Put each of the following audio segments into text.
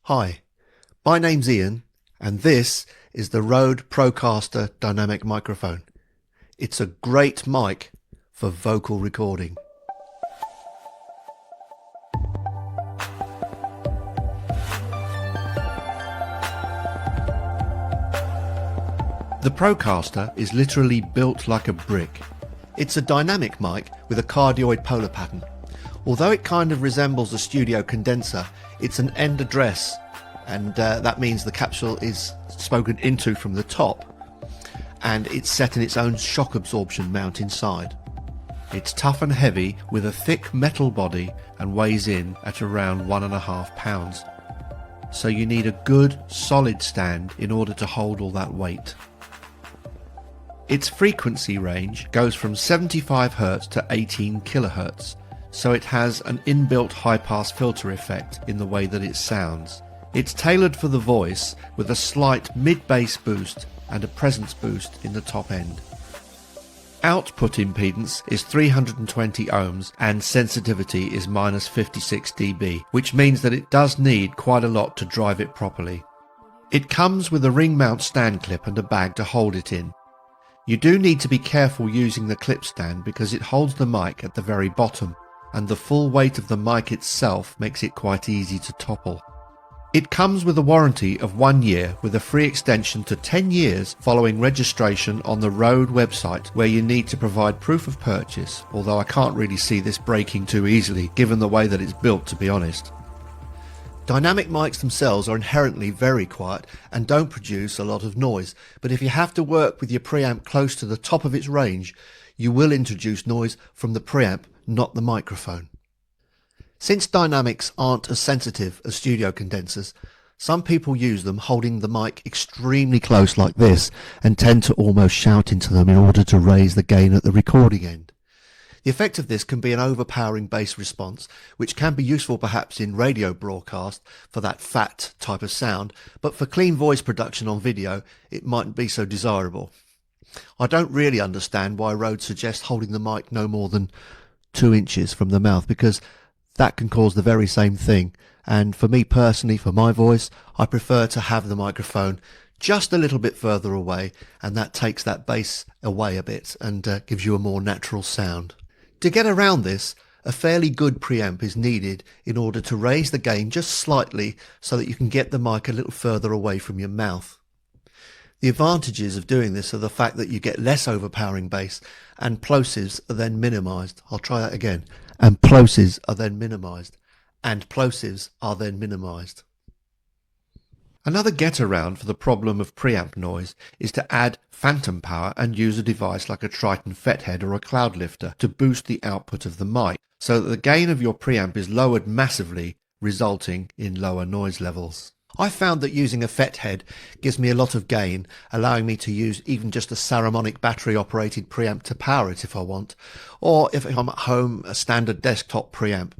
Hi, my name's Ian and this is the RØDE Procaster Dynamic Microphone. It's a great mic for vocal recording. The Procaster is literally built like a brick. It's a dynamic mic with a cardioid polar pattern. Although it kind of resembles a studio condenser, it's an end address, and that means the capsule is spoken into from the top, and it's set in its own shock absorption mount inside. It's tough and heavy with a thick metal body and weighs in at around 1.5 pounds. So you need a good solid stand in order to hold all that weight. Its frequency range goes from 75 Hz to 18 kHz, so it has an inbuilt high-pass filter effect in the way that it sounds. It's tailored for the voice with a slight mid-bass boost and a presence boost in the top end. Output impedance is 320 ohms and sensitivity is -56 dB, which means that it does need quite a lot to drive it properly. It comes with a ring mount stand clip and a bag to hold it in. You do need to be careful using the clip stand because it holds the mic at the very bottom, and the full weight of the mic itself makes it quite easy to topple. It comes with a warranty of 1 year with a free extension to 10 years following registration on the RØDE website, where you need to provide proof of purchase, although I can't really see this breaking too easily given the way that it's built, to be honest. Dynamic mics themselves are inherently very quiet and don't produce a lot of noise, but if you have to work with your preamp close to the top of its range, you will introduce noise from the preamp, not the microphone. Since dynamics aren't as sensitive as studio condensers, some people use them holding the mic extremely close like this and tend to almost shout into them in order to raise the gain at the recording end. The effect of this can be an overpowering bass response, which can be useful perhaps in radio broadcast for that fat type of sound, but for clean voice production on video it mightn't be so desirable. I don't really understand why RØDE suggests holding the mic no more than 2 inches from the mouth, because that can cause the very same thing, and for me personally, for my voice, I prefer to have the microphone just a little bit further away, and that takes that bass away a bit and gives you a more natural sound. To get around this, a fairly good preamp is needed in order to raise the gain just slightly so that you can get the mic a little further away from your mouth. The advantages of doing this are the fact that you get less overpowering bass, and plosives are then minimised. I'll try that again. And plosives are then minimised. And plosives are then minimised. Another get-around for the problem of preamp noise is to add phantom power and use a device like a Triton Fethead or a cloud lifter to boost the output of the mic, so that the gain of your preamp is lowered massively, resulting in lower noise levels. I found that using a Fethead gives me a lot of gain, allowing me to use even just a Saramonic battery-operated preamp to power it if I want, or if I'm at home, a standard desktop preamp.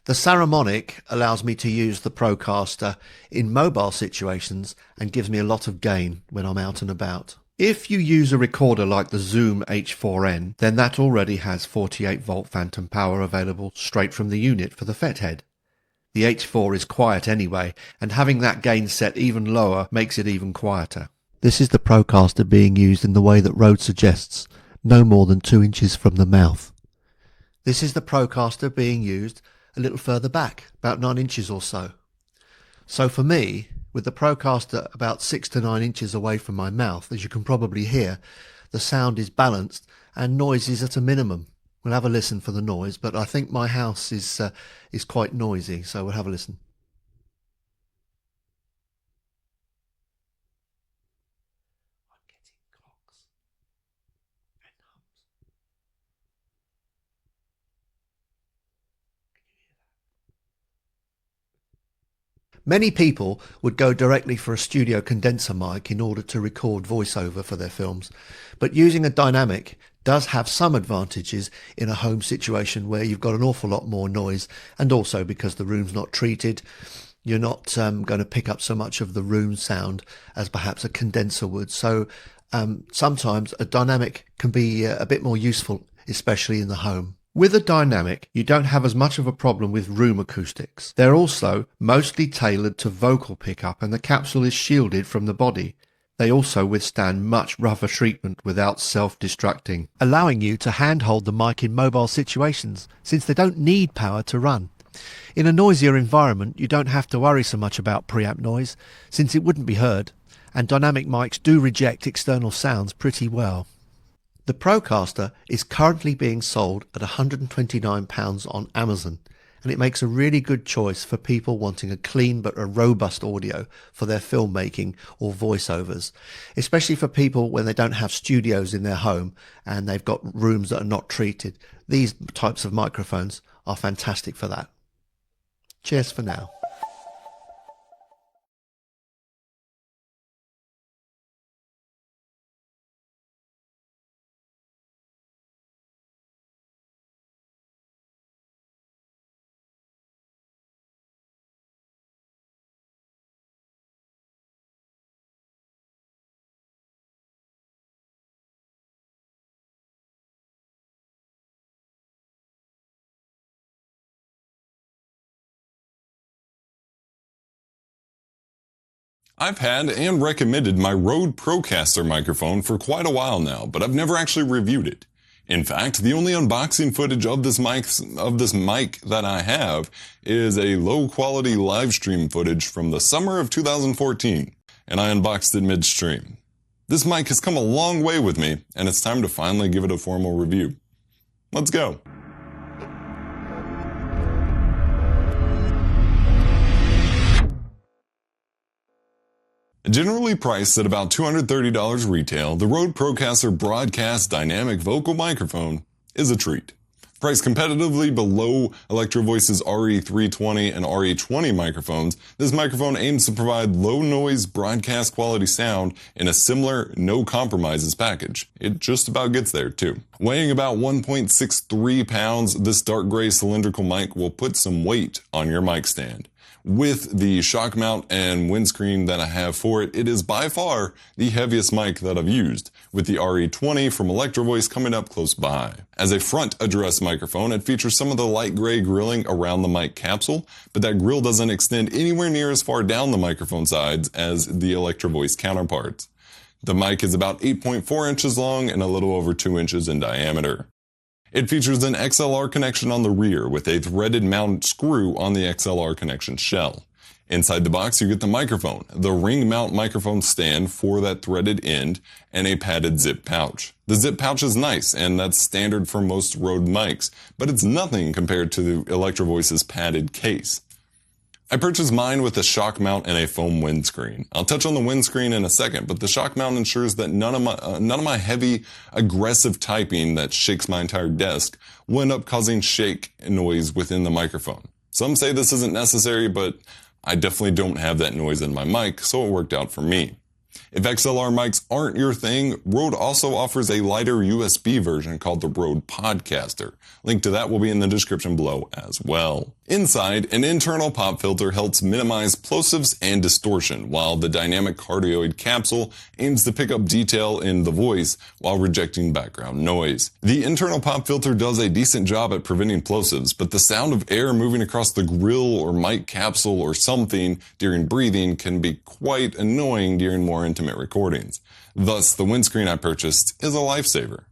The Saramonic allows me to use the Procaster in mobile situations and gives me a lot of gain when I'm out and about. If you use a recorder like the Zoom H4n, then that already has 48 volt phantom power available straight from the unit for the Fethead. The H4 is quiet anyway, and having that gain set even lower makes it even quieter. This is the Procaster being used in the way that RØDE suggests, no more than 2 inches from the mouth. This is the Procaster being used a little further back, about 9 inches or so. So for me, with the Procaster about 6 to 9 inches away from my mouth, as you can probably hear, the sound is balanced and noise is at a minimum. We'll have a listen for the noise, but I think my house is quite noisy, so we'll have a listen. I'm getting clocks and hums. Can you hear that? Many people would go directly for a studio condenser mic in order to record voiceover for their films, but using a dynamic does have some advantages in a home situation where you've got an awful lot more noise, and also because the room's not treated, you're not going to pick up so much of the room sound as perhaps a condenser would. So sometimes a dynamic can be a bit more useful, especially in the home. With a dynamic, you don't have as much of a problem with room acoustics. They're also mostly tailored to vocal pickup and the capsule is shielded from the body. They also withstand much rougher treatment without self-destructing, allowing you to handhold the mic in mobile situations since they don't need power to run. In a noisier environment, you don't have to worry so much about preamp noise since it wouldn't be heard, and dynamic mics do reject external sounds pretty well. The Procaster is currently being sold at £129 on Amazon, and it makes a really good choice for people wanting a clean but a robust audio for their filmmaking or voiceovers, especially for people when they don't have studios in their home and they've got rooms that are not treated. These types of microphones are fantastic for that. Cheers for now. I've had and recommended my RØDE Procaster microphone for quite a while now, but I've never actually reviewed it. In fact, the only unboxing footage of this mic that I have is a low-quality live stream footage from the summer of 2014, and I unboxed it midstream. This mic has come a long way with me, and it's time to finally give it a formal review. Let's go. Generally priced at about $230 retail, the RØDE Procaster Broadcast Dynamic Vocal Microphone is a treat. Priced competitively below Electro Voice's RE320 and RE20 microphones, this microphone aims to provide low-noise broadcast quality sound in a similar no compromises package. It just about gets there, too. Weighing about 1.63 pounds, this dark gray cylindrical mic will put some weight on your mic stand. With the shock mount and windscreen that I have for it, it is by far the heaviest mic that I've used, with the RE20 from Electro Voice coming up close by. As a front address microphone, it features some of the light gray grilling around the mic capsule, but that grill doesn't extend anywhere near as far down the microphone sides as the Electro Voice counterparts. The mic is about 8.4 inches long and a little over 2 inches in diameter. It features an XLR connection on the rear with a threaded mount screw on the XLR connection shell. Inside the box you get the microphone, the ring mount microphone stand for that threaded end, and a padded zip pouch. The zip pouch is nice, and that's standard for most RØDE mics, but it's nothing compared to the Electro Voice's padded case. I purchased mine with a shock mount and a foam windscreen. I'll touch on the windscreen in a second, but the shock mount ensures that none of my heavy, aggressive typing that shakes my entire desk will end up causing shake noise within the microphone. Some say this isn't necessary, but I definitely don't have that noise in my mic, so it worked out for me. If XLR mics aren't your thing, RØDE also offers a lighter USB version called the RØDE Podcaster. Link to that will be in the description below as well. Inside, an internal pop filter helps minimize plosives and distortion, while the dynamic cardioid capsule aims to pick up detail in the voice while rejecting background noise. The internal pop filter does a decent job at preventing plosives, but the sound of air moving across the grill or mic capsule or something during breathing can be quite annoying during more intimate recordings. Thus, the windscreen I purchased is a lifesaver.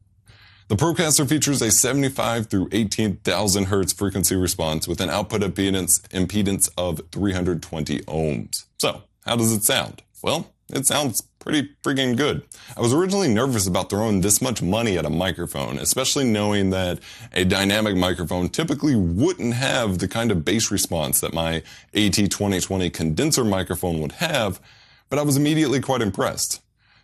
The Procaster features a 75 through 18,000 Hz frequency response with an output impedance of 320 ohms. So, how does it sound? Well, it sounds pretty freaking good. I was originally nervous about throwing this much money at a microphone, especially knowing that a dynamic microphone typically wouldn't have the kind of bass response that my AT2020 condenser microphone would have, but I was immediately quite impressed.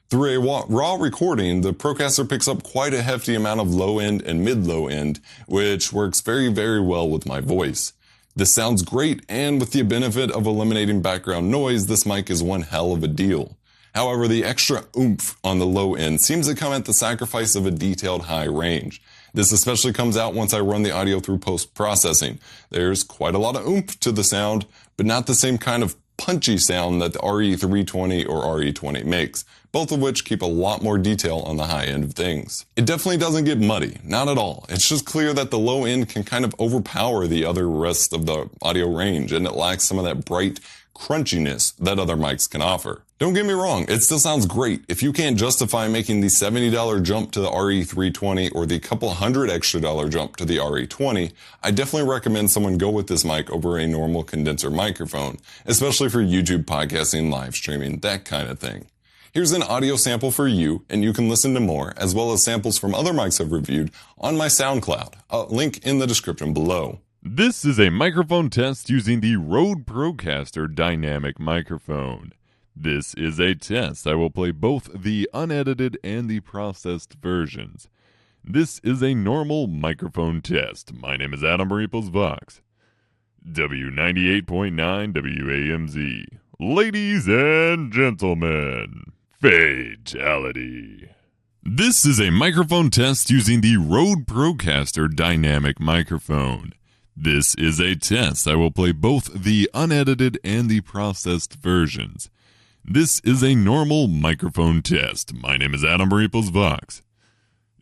Through a raw recording, the Procaster picks up quite a hefty amount of low end and mid-low end, which works very, very well with my voice. This sounds great, and with the benefit of eliminating background noise, this mic is one hell of a deal. However, the extra oomph on the low end seems to come at the sacrifice of a detailed high range. This especially comes out once I run the audio through post-processing. There's quite a lot of oomph to the sound, but not the same kind of punchy sound that the RE320 or RE20 makes, both of which keep a lot more detail on the high end of things. It definitely doesn't get muddy, not at all. It's just clear that the low end can kind of overpower the other rest of the audio range, and it lacks some of that bright crunchiness that other mics can offer. Don't get me wrong, it still sounds great. If you can't justify making the $70 jump to the RE320 or the couple $100 extra jump to the RE20, I definitely recommend someone go with this mic over a normal condenser microphone, especially for YouTube podcasting, live streaming, that kind of thing. Here's an audio sample for you, and you can listen to more, as well as samples from other mics I've reviewed on my SoundCloud. A link in the description below. This is a microphone test using the RØDE Procaster Dynamic Microphone. This is a test. I will play both the unedited and the processed versions. This is a normal microphone test. My name is Adam Reeples Vox. W98.9 WAMZ. Ladies and gentlemen, fatality. This is a microphone test using the RØDE Procaster Dynamic Microphone. This is a test. I will play both the unedited and the processed versions. This is a normal microphone test. My name is Adam Reeples Vox.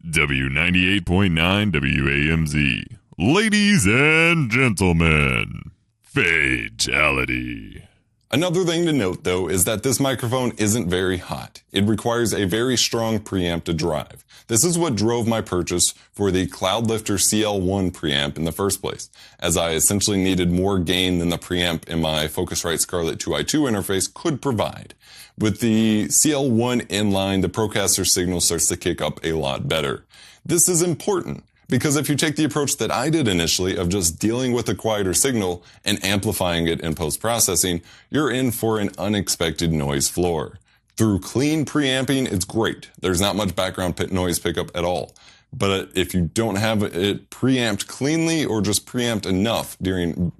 W98.9 WAMZ. Ladies and gentlemen, fatality. Another thing to note, though, is that this microphone isn't very hot. It requires a very strong preamp to drive. This is what drove my purchase for the Cloudlifter CL1 preamp in the first place, as I essentially needed more gain than the preamp in my Focusrite Scarlett 2i2 interface could provide. With the CL1 inline, the Procaster signal starts to kick up a lot better. This is important, because if you take the approach that I did initially of just dealing with a quieter signal and amplifying it in post-processing, you're in for an unexpected noise floor. Through clean preamping, it's great. There's not much background noise pickup at all. But if you don't have it preamped cleanly or just preamped enough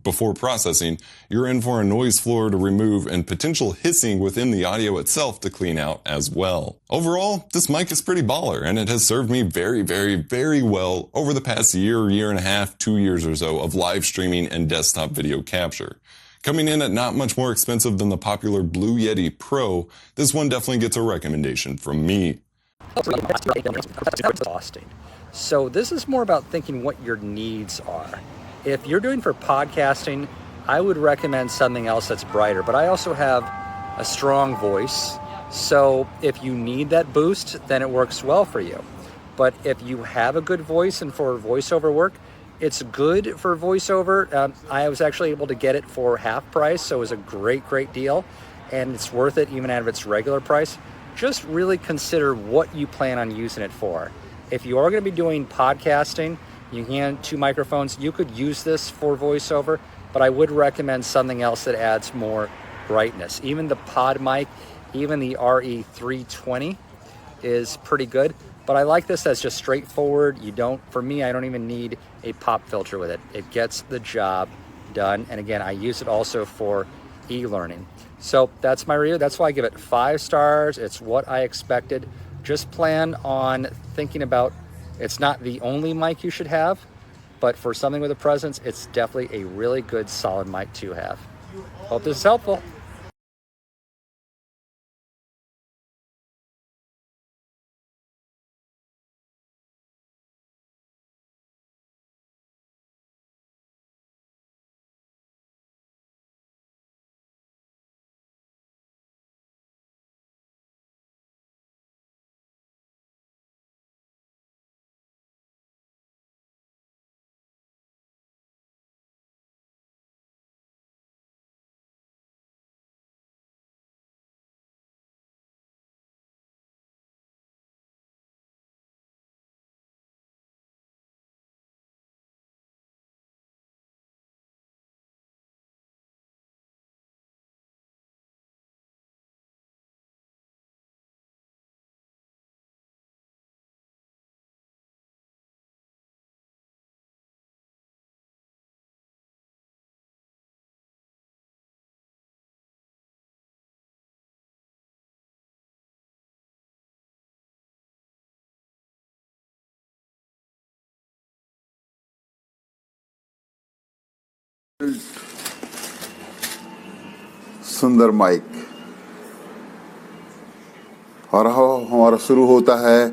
before processing, you're in for a noise floor to remove and potential hissing within the audio itself to clean out as well. Overall, this mic is pretty baller, and it has served me very, very, very well over the past year and a half, 2 years or so of live streaming and desktop video capture. Coming in at not much more expensive than the popular Blue Yeti Pro, this one definitely gets a recommendation from me. Exhausting. So this is more about thinking what your needs are. If you're doing for podcasting, I would recommend something else that's brighter, but I also have a strong voice. So if you need that boost, then it works well for you. But if you have a good voice and for voiceover work, it's good for voiceover. I was actually able to get it for half price, so it was a great deal, and it's worth it even out of its regular price. Just really consider what you plan on using it for. If you are going to be doing podcasting, you can 2 microphones. You could use this for voiceover, but I would recommend something else that adds more brightness. Even the pod mic, even the RE320 is pretty good, but I like this as just straightforward. For me, I don't even need a pop filter with it. It gets the job done. And again, I use it also for e-learning. So that's my review. That's why I give it 5 stars. It's what I expected. Just plan on thinking about, it's not the only mic you should have, but for something with a presence, it's definitely a really good solid mic to have. Hope this is helpful. सुंदर mic. और हमारा शुरू होता है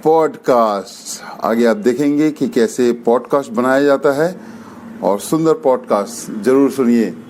podcast. आगे आप देखेंगे कि कैसे पॉडकास्ट बनाया जाता है और सुंदर पॉडकास्ट जरूर सुनिए।